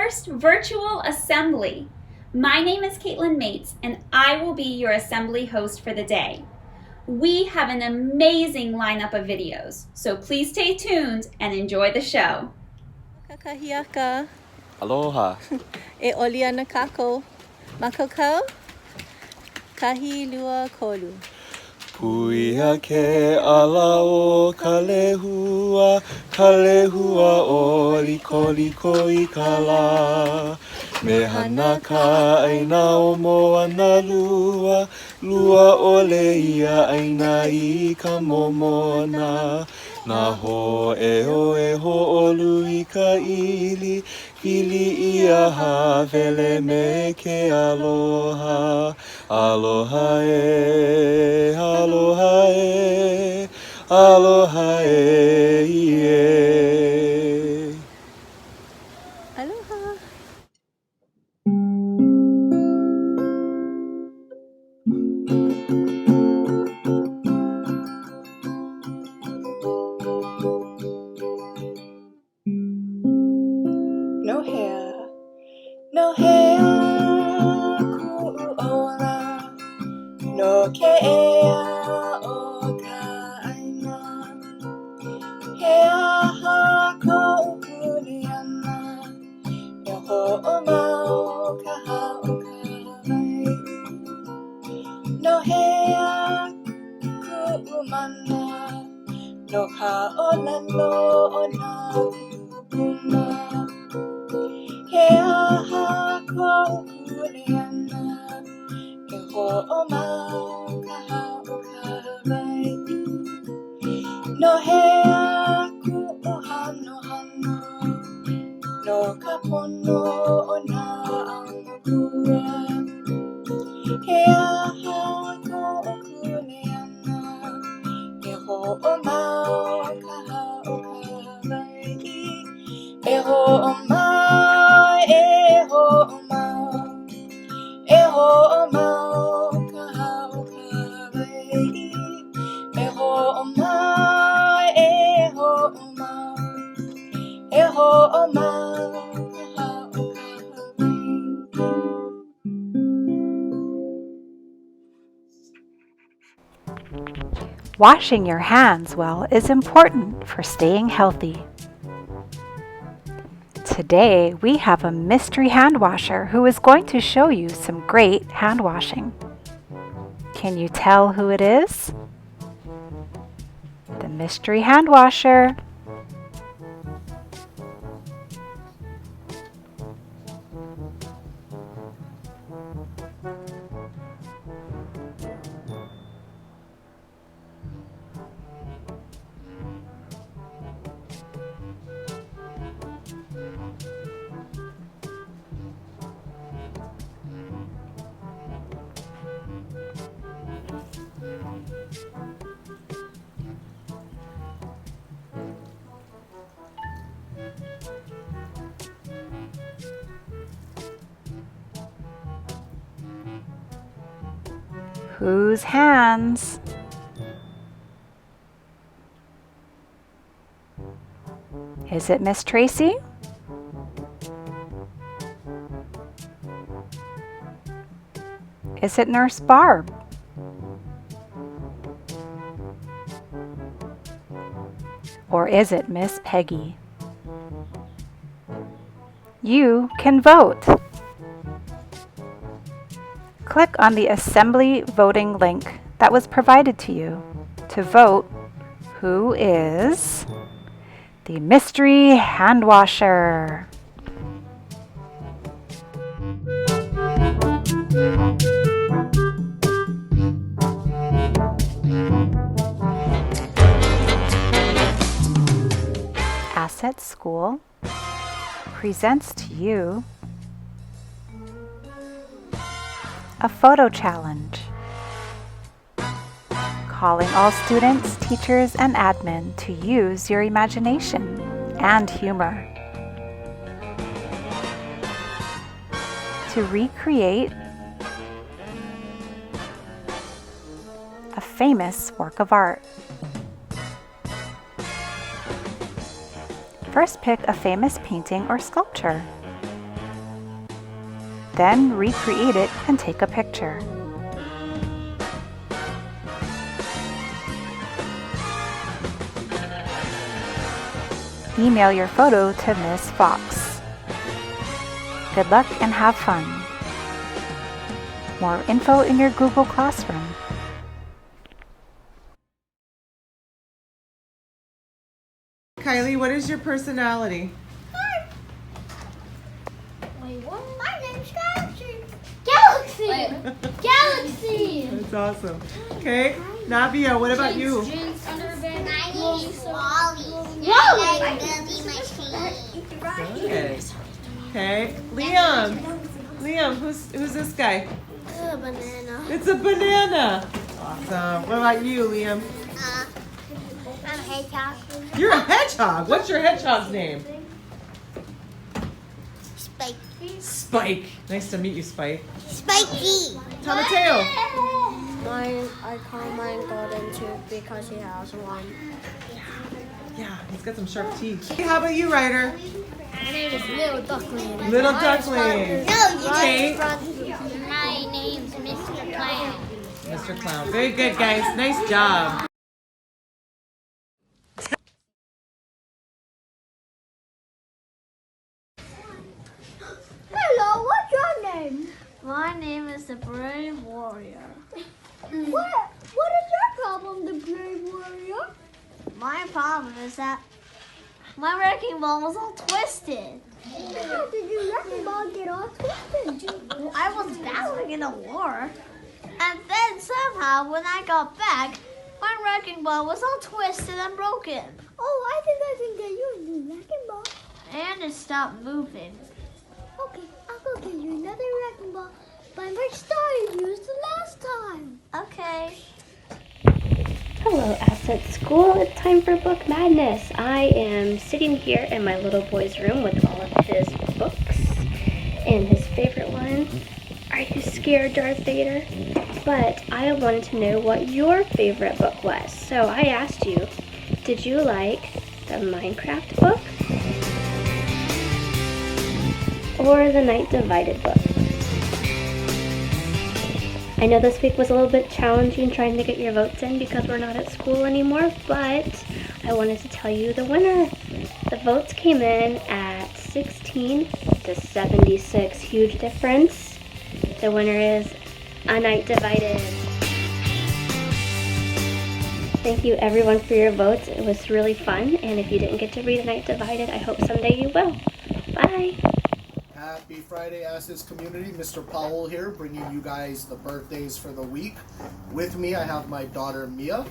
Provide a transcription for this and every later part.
first virtual assembly. My name is Caitlin Mates, and I will be your assembly host for the day. We have an amazing lineup of videos, so please stay tuned and enjoy the show. Kakahiaka. Aloha. E oliana kako. Makoko. Kahi lua kolu. Puia ke alao kalehua, kalehua oli koliko i ka la. Mehana ka aina o moana lua, lua ole ia aina i ka momona. Nā ho e ho olu i ka ili, ili ia hawele me ke aloha. Aloha e, aloha e, aloha e, ie. Aloha. No hair, no hair, ku'ola, no ke'ea o ka aina. Hea ha ko'ukuliana, e ho'omau ka ha'okalai. No hair, ku'umana, no ha'olelo o nā kupuna. Hea ha ko'ukuliana, e ho'omau ka ha'okalai. No hea ku'ohanohano, no ka pono o nā amakua. Hea ha ko'ukuliana, e ho'omau ka ha'okalai. E ho'omau, e ho'omau, e ho'omau ka ha'okalai. E ho'omau, e ho'omau, e ho'omau ka ha'okalai. Washing your hands well is important for staying healthy. Today, we have a mystery hand washer who is going to show you some great hand washing. Can you tell who it is? The mystery hand washer. Whose hands? Is it Miss Tracy? Is it Nurse Barb? Or is it Miss Peggy? You can vote. Click on the assembly voting link that was provided to you to vote who is the mystery hand washer. Asset School presents to you a photo challenge, calling all students, teachers, and admin to use your imagination and humor to recreate a famous work of art. First, pick a famous painting or sculpture. Then recreate it and take a picture. Email your photo to Ms. Fox. Good luck and have fun. More info in your Google Classroom. Kylie, what is your personality? Wait, what? My name's Galaxy. Galaxy! Galaxy! That's awesome. Okay, Navia, what about you? My name is Wally. Wally! Okay. Okay, Liam, who's this guy? A banana. It's a banana. Awesome. What about you, Liam? I'm a hedgehog. You're a hedgehog. What's your hedgehog's name? Spike. Spike. Nice to meet you, Spike. Spiky! Tamateo. Mine, I call mine Golden too because he has one. Yeah, he's got some sharp teeth. Hey, how about you, Ryder? My name is Little Duckling. Little Duckling. Okay. My name's Mr. Clown. Mr. Clown. Very good, guys. Nice job. Hello, what's your name? My name is the Brave Warrior. What is your problem, the Brave Warrior? My problem is that my wrecking ball was all twisted. How did your wrecking ball get all twisted? I was battling in a war. And then somehow when I got back, my wrecking ball was all twisted and broken. Oh, I think I can get you a new wrecking ball. And it stopped moving. Okay, I'll go get you another wrecking ball by my star you used the last time. Okay. Hello, Asset School. It's time for Book Madness. I am sitting here in my little boy's room with all of his books. And his favorite one, Are You Scared, Darth Vader? But I wanted to know what your favorite book was. So I asked you, did you like the Minecraft book? Or the Night Divided book? I know this week was a little bit challenging trying to get your votes in because we're not at school anymore, but I wanted to tell you the winner. The votes came in at 16 to 76. Huge difference. The winner is A Night Divided. Thank you everyone for your votes. It was really fun, and if you didn't get to read A Night Divided, I hope someday you will. Bye! Happy Friday, Assets Community. Mr. Powell here, bringing you guys the birthdays for the week. With me, I have my daughter Mia,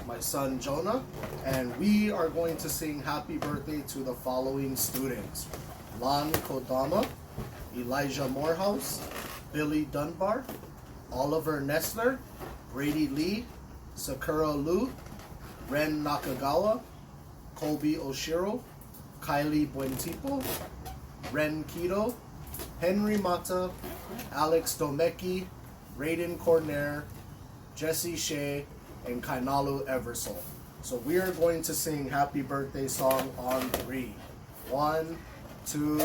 my son Jonah, and we are going to sing happy birthday to the following students. Lon Kodama, Elijah Morehouse, Billy Dunbar, Oliver Nessler, Brady Lee, Sakura Lu, Ren Nakagawa, Kobe Oshiro, Kylie Buentipo, Ren Kido, Henry Mata, Alex Domecki, Raiden Cornair, Jesse Shea, and Kainalu Eversole. So we are going to sing happy birthday song on 3. 1, 2,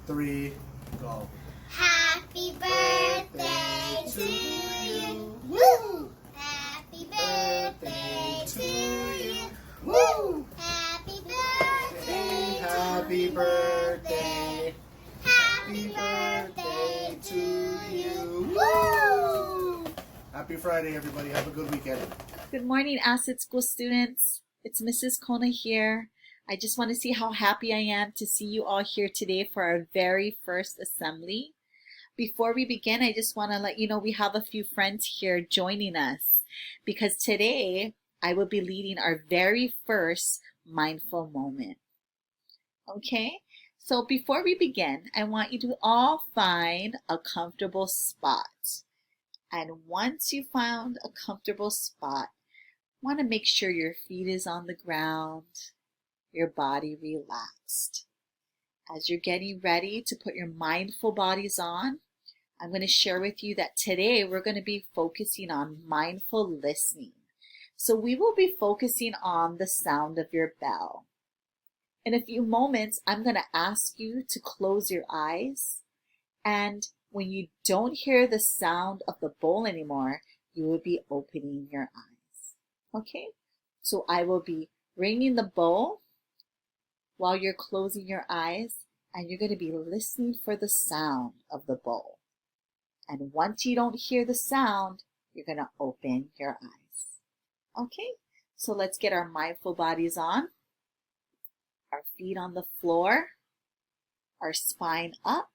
3, go. Happy birthday to you. Woo! Happy birthday to you. Woo! Happy birthday. Happy birthday. Happy birthday to you. Woo! Happy Friday, everybody. Have a good weekend. Good morning, Asset School students. It's Mrs. Kona here. I just want to see how happy I am to see you all here today for our very first assembly. Before we begin, I just want to let you know we have a few friends here joining us because today I will be leading our very first mindful moment. Okay, so before we begin, I want you to all find a comfortable spot. And once you found a comfortable spot, want to make sure your feet is on the ground, your body relaxed. As you're getting ready to put your mindful bodies on, I'm going to share with you that today we're going to be focusing on mindful listening. So we will be focusing on the sound of your bell. In a few moments, I'm going to ask you to close your eyes and when you don't hear the sound of the bowl anymore, you will be opening your eyes. Okay? So I will be ringing the bowl while you're closing your eyes, and you're going to be listening for the sound of the bowl. And once you don't hear the sound, you're going to open your eyes. Okay? So let's get our mindful bodies on. Our feet on the floor, our spine up,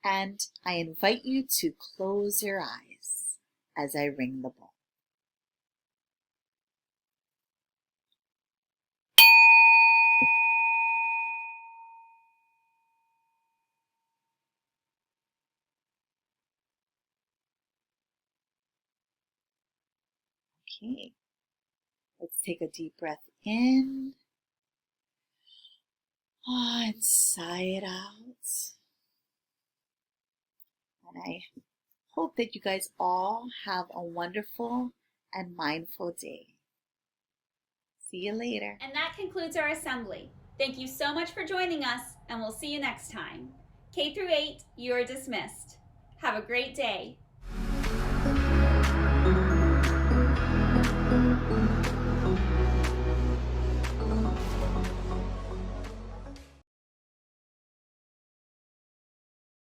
and I invite you to close your eyes as I ring the bowl. Okay, let's take a deep breath in. And sigh it out. And I hope that you guys all have a wonderful and mindful day. See you later. And that concludes our assembly. Thank you so much for joining us, and we'll see you next time. K through 8, you are dismissed. Have a great day.